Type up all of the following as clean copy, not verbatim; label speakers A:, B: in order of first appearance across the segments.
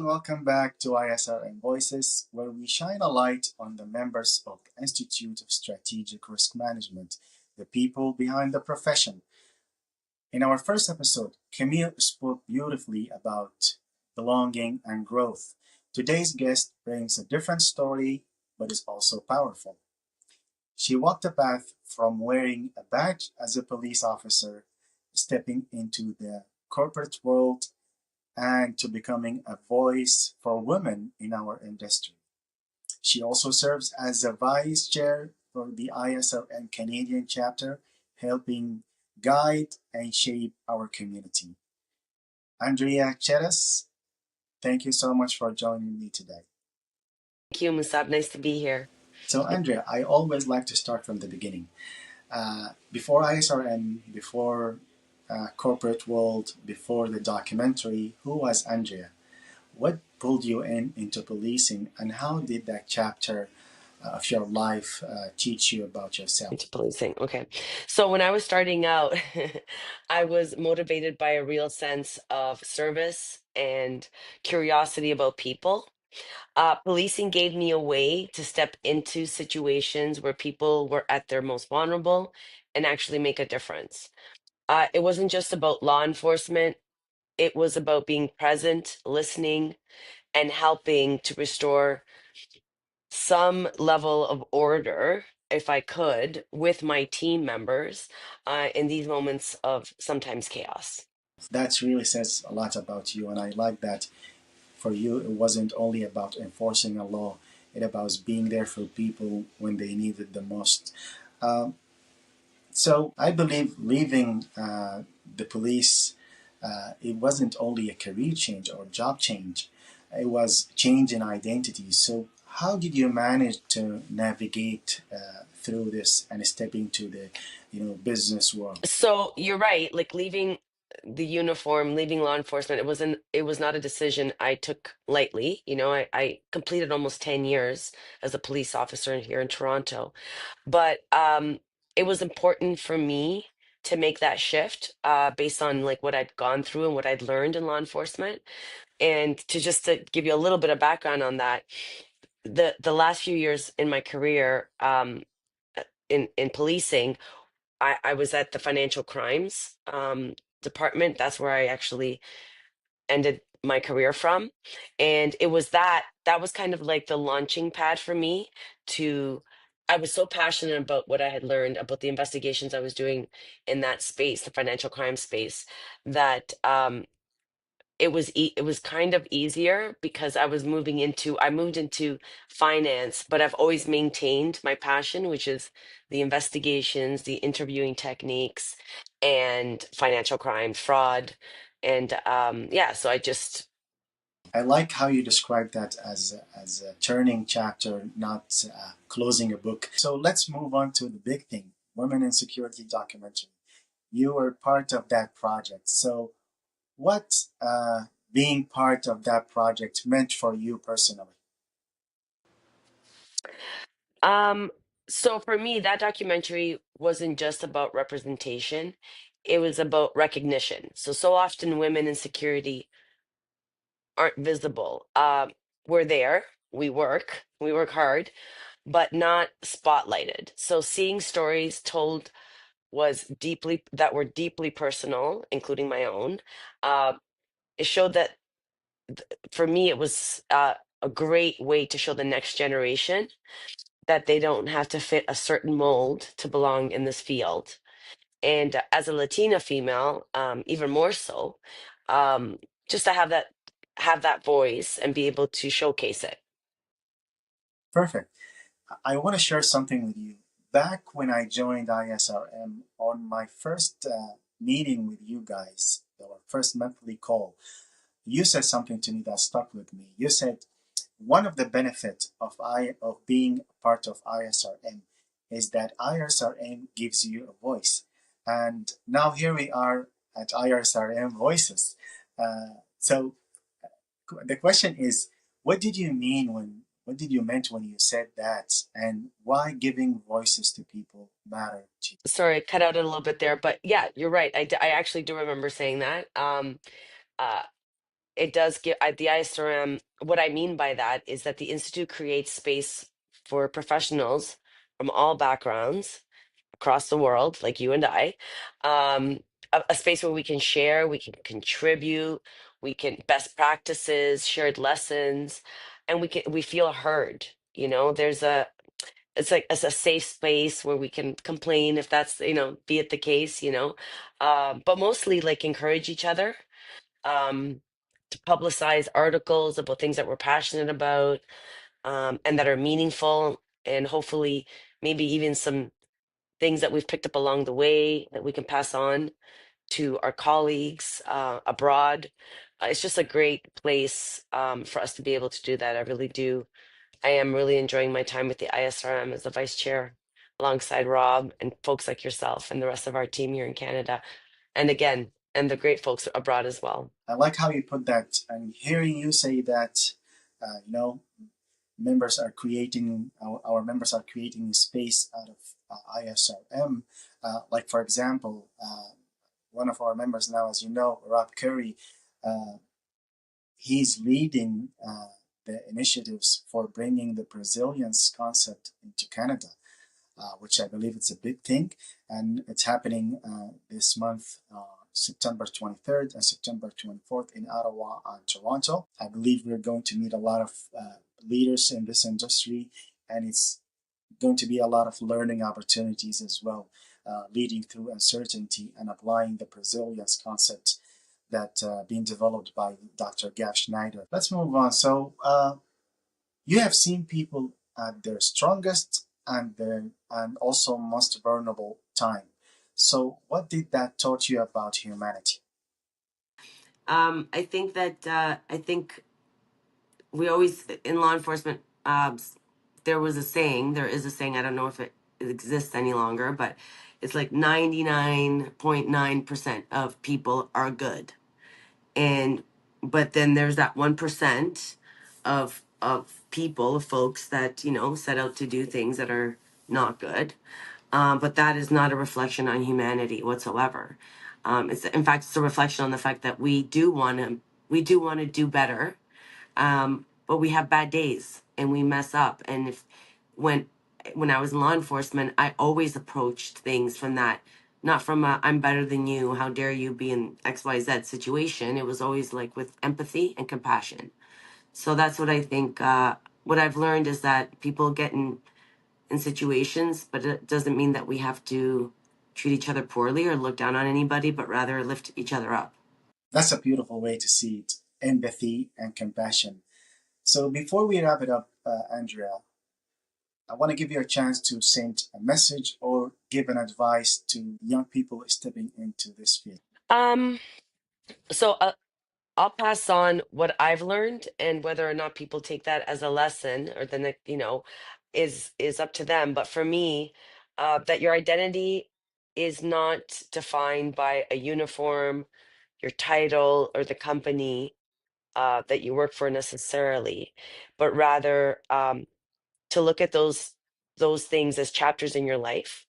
A: and welcome back to ISRM Voices, where we shine a light on the members of the Institute of Strategic Risk Management, the people behind the profession. In our first episode, Camille spoke beautifully about belonging and growth. Today's guest brings a different story, but is also powerful. She walked a path from wearing a badge as a police officer, stepping into the corporate world, and to becoming a voice for women in our industry. She also serves as a vice chair for the ISRM Canadian chapter, helping guide and shape our community. Andrea Chedas, thank you so much for joining me today.
B: Thank you, Musaab. Nice to be here.
A: So, Andrea, I always like to start from the beginning. Before ISRM, before corporate world, before the documentary, who was Andrea? What pulled you into policing, and how did that chapter of your life teach you about yourself?
B: Into policing. Okay. So when I was starting out, I was motivated by a real sense of service and curiosity about people. Policing gave me a way to step into situations where people were at their most vulnerable and actually make a difference. It wasn't just about law enforcement, it was about being present, listening, and helping to restore some level of order, if I could, with my team members in these moments of sometimes chaos.
A: That really says a lot about you, and I like that for you it wasn't only about enforcing a law, it was being there for people when they needed the most. Um, so I believe leaving the police, it wasn't only a career change or job change, it was change in identity. So how did you manage to navigate through this and step into the business world?
B: So you're right, like leaving the uniform, leaving law enforcement, it was not a decision I took lightly. I completed almost 10 years as a police officer here in Toronto. But it was important for me to make that shift based on like what I'd gone through and what I'd learned in law enforcement. And to give you a little bit of background on that, the last few years in my career in policing, I was at the financial crimes department. That's where I actually ended my career from. And it was that was kind of like the launching pad for me to I was so passionate about what I had learned about the investigations I was doing in that space, the financial crime space, that it was kind of easier because I moved into finance, but I've always maintained my passion, which is the investigations, the interviewing techniques, and financial crime, fraud, and yeah. So I just
A: I like how you describe that as a turning chapter, not closing a book. So let's move on to the big thing, Women in Security documentary. You were part of that project. So what being part of that project meant for you personally?
B: um. So for me, that documentary wasn't just about representation; it was about recognition. So often women in security aren't visible. We're there. We work hard, but not spotlighted. So seeing stories told that were deeply personal, including my own. Uh, it showed that for me, it was a great way to show the next generation that they don't have to fit a certain mold to belong in this field. And as a Latina female, even more so, um, just to have that voice and be able to showcase it.
A: Perfect. I want to share something with you. Back when I joined ISRM on my first meeting with you guys, our first monthly call, you said something to me that stuck with me. You said one of the benefits of being part of ISRM is that ISRM gives you a voice, and now here we are at ISRM Voices. So the question is, what did you mean when? What did you meant when you said that, and why giving voices to people matter to you?
B: Sorry, I cut out a little bit there, but yeah, you're right. I actually do remember saying that. Uh, it does give the ISRM. What I mean by that is that the Institute creates space for professionals from all backgrounds across the world, like you and I, um, a space where we can share, we can contribute, we can best practices, shared lessons, and we feel heard. You know, there's a it's like it's a safe space where we can complain if that's, be it the case, but mostly like encourage each other, um, to publicize articles about things that we're passionate about, and that are meaningful, and hopefully maybe even some things that we've picked up along the way that we can pass on to our colleagues abroad. It's just a great place, for us to be able to do that. I really do. I am really enjoying my time with the ISRM as the vice chair, alongside Rob and folks like yourself and the rest of our team here in Canada. And again, and the great folks abroad as well.
A: I like how you put that, and hearing you say that, members are creating our members are creating a space out of ISRM. Like for example, one of our members now, as you know, Rob Curry, uh, he's leading the initiatives for bringing the Presilience concept into Canada, which I believe it's a big thing, and it's happening this month, September 23rd and September 24th in Ottawa and Toronto. I believe we're going to meet a lot of leaders in this industry, and it's going to be a lot of learning opportunities as well, leading through uncertainty and applying the Presilience concept that being developed by Dr. Gav Schneider. Let's move on. So you have seen people at their strongest and also most vulnerable time. So what did that taught you about humanity?
B: I think we always in law enforcement. There is a saying. I don't know if it exists any longer, but it's like 99.9% of people are good, and but then there's that 1% of people, of folks that set out to do things that are not good. But that is not a reflection on humanity whatsoever. It's in fact it's a reflection on the fact that we do want to do better, but we have bad days and we mess up. And if when when I was in law enforcement, I always approached things from that, not from a I'm better than you, how dare you be in XYZ situation. It was always like with empathy and compassion. So that's what I think. What I've learned is that people get in situations, but it doesn't mean that we have to treat each other poorly or look down on anybody, but rather lift each other up.
A: That's a beautiful way to see it, empathy and compassion. So before we wrap it up, Andrea, I want to give you a chance to send a message or give an advice to young people stepping into this field.
B: Um, so I'll pass on what I've learned, and whether or not people take that as a lesson or the next, is up to them. But for me, that your identity is not defined by a uniform, your title, or the company that you work for necessarily, but rather, to look at those things as chapters in your life,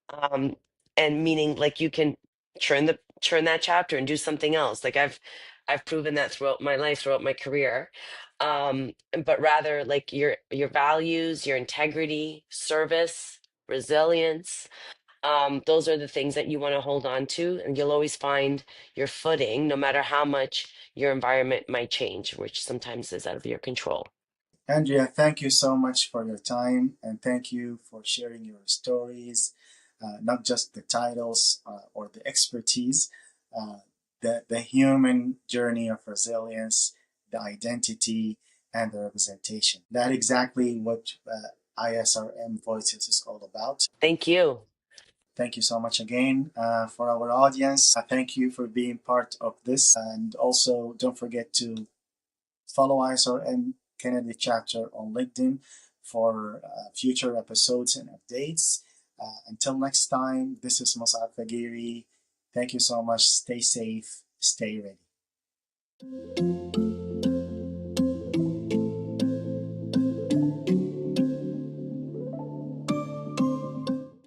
B: um and meaning like you can turn that chapter and do something else. Like I've proven that throughout my life, throughout my career. But rather like your values, your integrity, service, resilience, those are the things that you want to hold on to, and you'll always find your footing no matter how much your environment might change, which sometimes is out of your control.
A: Andrea, thank you so much for your time and thank you for sharing your stories, not just the titles or the expertise, uh, the human journey of resilience, the identity, and the representation. That's exactly what ISRM Voices is all about.
B: Thank you.
A: Thank you so much again for our audience. Thank you for being part of this. And also, don't forget to follow ISRM Canada chapter on LinkedIn for future episodes and updates. Until next time, this is Musaab Fagiri. Thank you so much. Stay safe, stay ready.